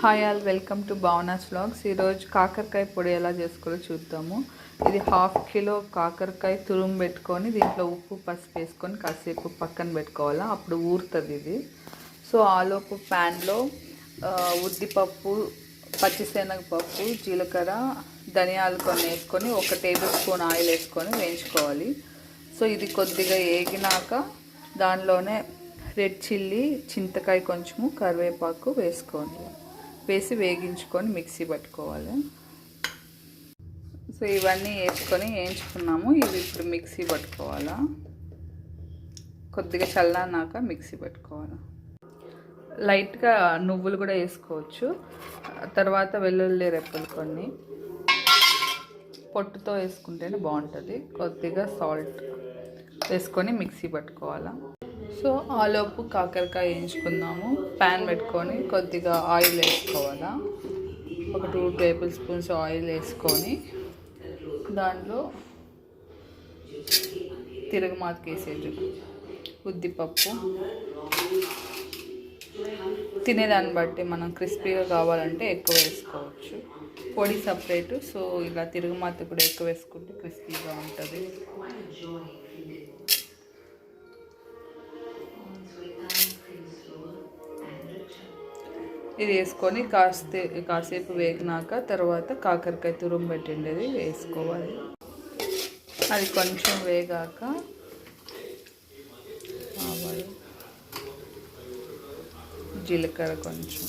Hi all, welcome to Bhavana's vlogs. ఈరోజు కాకరకాయ పొడి ఎలా చేసుకోవాలో చూద్దాము. ఇది 1/2 కిలో కాకరకాయ తురుము పెట్టుకొని దీంట్లో ఉప్పు పసుపు వేసుకొని కాసేపు పక్కన పెట్టుకోవాలా, అప్పుడు ఊరుతుంది ఇది. సో ఆలోపు ప్యాన్లో ఉద్దిపప్పు, పచ్చిశనగపప్పు, జీలకర్ర, ధనియాలు కొన్ని వేసుకొని 1 టేబుల్ స్పూన్ ఆయిల్ వేసుకొని వేయించుకోవాలి. సో ఇది కొద్దిగా వేగినాక దానిలోనే రెడ్ చిల్లీ, చింతకాయ కొంచెము, కరివేపాకు వేసి వేగించుకొని మిక్సీ పట్టుకోవాలి. సో ఇవన్నీ వేసుకొని వేయించుకున్నాము. ఇవి ఇప్పుడు మిక్సీ పట్టుకోవాలా. కొద్దిగా చల్లారినాక మిక్సీ పట్టుకోవాలి. లైట్గా నువ్వులు కూడా వేసుకోవచ్చు. తర్వాత వెల్లుల్లి రెప్పలు కొన్ని పొట్టుతో వేసుకుంటేనే బాగుంటుంది. కొద్దిగా సాల్ట్ వేసుకొని మిక్సీ పట్టుకోవాలా. సో ఆలోపు కాకరకాయ వేయించుకుందాము. ప్యాన్ పెట్టుకొని కొద్దిగా ఆయిల్ వేసుకోవాలా. ఒక 2 టేబుల్ స్పూన్స్ ఆయిల్ వేసుకొని దాంట్లో తిరగమాతకి వేసేది ఉద్దిపప్పు. తినేదాన్ని బట్టి మనం క్రిస్పీగా కావాలంటే ఎక్కువ వేసుకోవచ్చు. పొడి సపరేటు. సో ఇలా తిరగమాత కూడా ఎక్కువ వేసుకుంటే క్రిస్పీగా ఉంటుంది. ఇది వేసుకొని కాసేపు వేగినాక తర్వాత కాకరకాయ తురుము పెట్టిండేది వేసుకోవాలి. అది కొంచెం వేగాక ఆవాలు, జీలకర్ర కొంచెం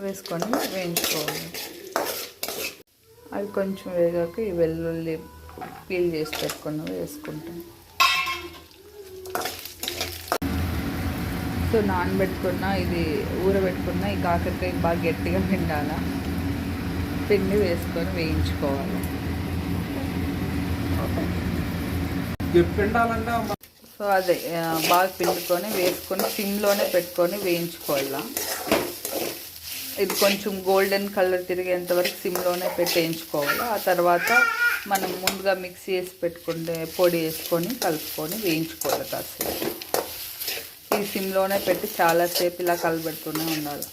వేసుకొని వేయించుకోవాలి. అది కొంచెం వేగాక ఈ వెల్లుల్లి పీల్ చేసి పెట్టుకున్నవి వేసుకుంటాం. సో నానబెట్టుకున్న ఇది ఊరబెట్టుకున్న ఈ కాకరకాయ బాగా గట్టిగా పిండాలా. పిండి వేసుకొని వేయించుకోవాలి. సో అదే బాగా పిండుకొని వేసుకొని సిమ్లోనే పెట్టుకొని వేయించుకోవాలా. ఇది కొంచెం గోల్డెన్ కలర్ తిరిగేంత వరకు సిమ్లోనే పెట్టి వేయించుకోవాలి. ఆ తర్వాత మనం ముందుగా మిక్సీ వేసి పెట్టుకుంటే పొడి వేసుకొని కలుపుకొని వేయించుకోవాలి. కాసేపు ఈ సిమ్లోనే పెట్టి చాలాసేపు ఇలా కలబెడుతూనే ఉండాలి.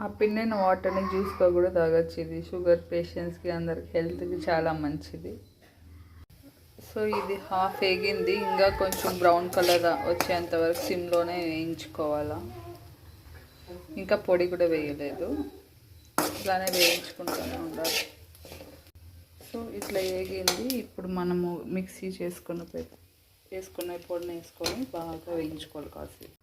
ఆ పిండిన వాటర్ని జ్యూస్గా కూడా తాగొచ్చు. ఇది షుగర్ పేషెంట్స్కి అందరికి హెల్త్కి చాలా మంచిది. సో ఇది హాఫ్ వేగింది. ఇంకా కొంచెం బ్రౌన్ కలర్ వచ్చేంత వరకు సిమ్లోనే వేయించుకోవాలా. ఇంకా పొడి కూడా వేయలేదు, ఇట్లానే వేయించుకుంటూనే ఉండాలి. సో ఇట్లా వేగింది. ఇప్పుడు మనము మిక్సీ వేసుకున్న పొడిని వేసుకొని బాగా వేయించుకోవాలి కాసేపు.